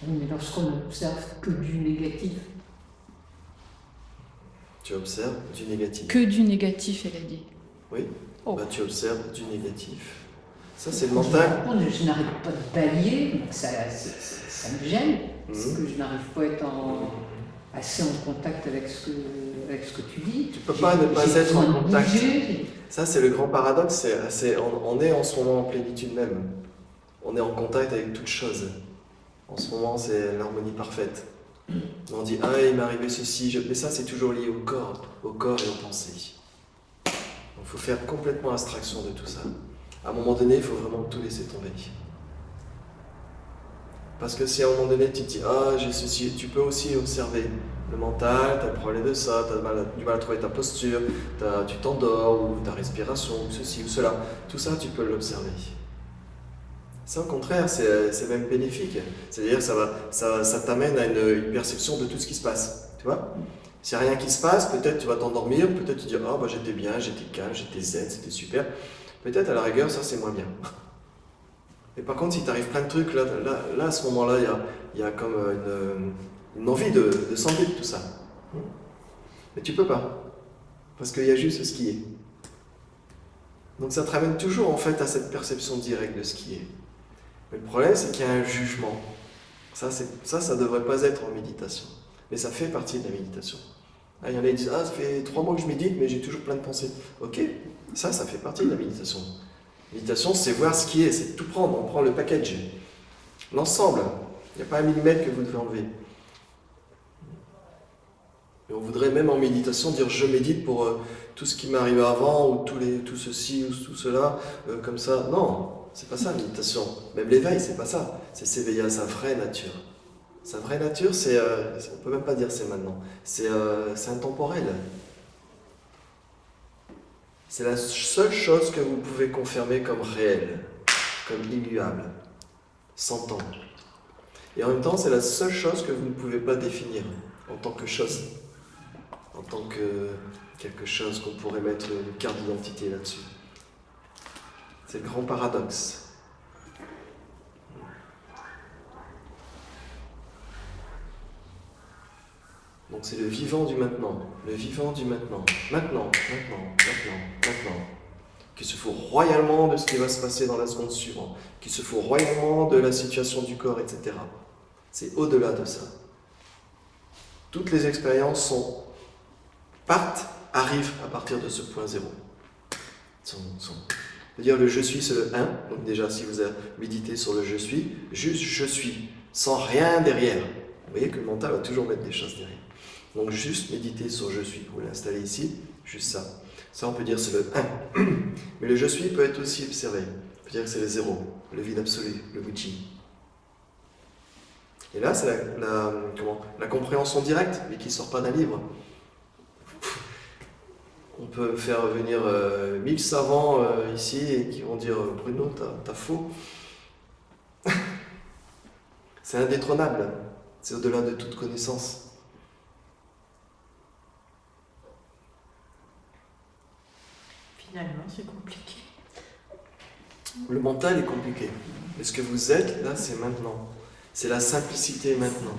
Mais lorsqu'on observe que du négatif. Tu observes du négatif. Que du négatif, elle a dit. Oui. Oh. Bah, tu observes du négatif. Ça, c'est le mental. Je n'arrive pas de balayer, ça me gêne, parce que je n'arrive pas à être assez en contact avec ce que tu dis. Tu peux pas ne pas être en contact. Ça, c'est le grand paradoxe. On est en ce moment en plénitude même. On est en contact avec toute chose. En ce moment, c'est l'harmonie parfaite. On dit, ah, il m'est arrivé ceci, mais ça, c'est toujours lié au corps et aux pensées. Donc, il faut faire complètement abstraction de tout ça. À un moment donné, il faut vraiment tout laisser tomber. Parce que si à un moment donné, tu te dis, ah, j'ai ceci, tu peux aussi observer le mental, tu as le problème de ça, tu as du mal à trouver ta posture, tu t'endors, ou ta respiration, ou ceci ou cela. Tout ça, tu peux l'observer. Ça, au contraire, c'est même bénéfique. C'est-à-dire ça t'amène à une perception de tout ce qui se passe. Tu vois ? S'il n'y a rien qui se passe, peut-être tu vas t'endormir, peut-être tu dis, ah, bah, j'étais bien, j'étais calme, j'étais zen, c'était super. Peut-être à la rigueur, ça c'est moins bien. Mais par contre, si t'arrive plein de trucs, là à ce moment-là, il y a comme une envie de s'enlever de tout ça. Mais tu peux pas. Parce qu'il y a juste ce qui est. Donc ça te ramène toujours en fait à cette perception directe de ce qui est. Mais le problème, c'est qu'il y a un jugement. Ça devrait pas être en méditation. Mais ça fait partie de la méditation. Il y en a qui disent, ah, ça fait 3 mois que je médite, mais j'ai toujours plein de pensées. Ok, ça fait partie de la méditation. Méditation, c'est voir ce qui est, c'est tout prendre, on prend le package. L'ensemble. Il n'y a pas un millimètre que vous devez enlever. Et on voudrait même en méditation dire, je médite pour tout ce qui m'est arrivé avant, ou tout ceci, ou tout cela, comme ça. Non, c'est pas ça la méditation. Même l'éveil, c'est pas ça. C'est s'éveiller à sa vraie nature. Sa vraie nature, c'est, on peut même pas dire c'est maintenant, c'est intemporel. C'est la seule chose que vous pouvez confirmer comme réelle, comme immuable, sans temps. Et en même temps, c'est la seule chose que vous ne pouvez pas définir en tant que chose, en tant que quelque chose qu'on pourrait mettre une carte d'identité là-dessus. C'est le grand paradoxe. Donc c'est le vivant du maintenant, le vivant du maintenant, maintenant, qui se fout royalement de ce qui va se passer dans la seconde suivante, qui se fout royalement de la situation du corps, etc. C'est au-delà de ça. Toutes les expériences arrivent à partir de ce point zéro. C'est-à-dire le je suis, c'est le 1, donc déjà si vous méditez sur le je suis, juste je suis, sans rien derrière. Vous voyez que le mental va toujours mettre des choses derrière. Donc juste méditer sur je suis, vous l'installez ici, juste ça. Ça on peut dire c'est le 1. Mais le je suis peut être aussi observé. On peut dire que c'est le 0, le vide absolu, le Wuchi. Et là c'est la compréhension directe, mais qui ne sort pas d'un livre. On peut faire venir 1000 savants ici et qui vont dire Bruno, t'as faux. C'est indétrônable, c'est au-delà de toute connaissance. Finalement, c'est compliqué. Le mental est compliqué. Mais ce que vous êtes, là, c'est maintenant. C'est la simplicité maintenant.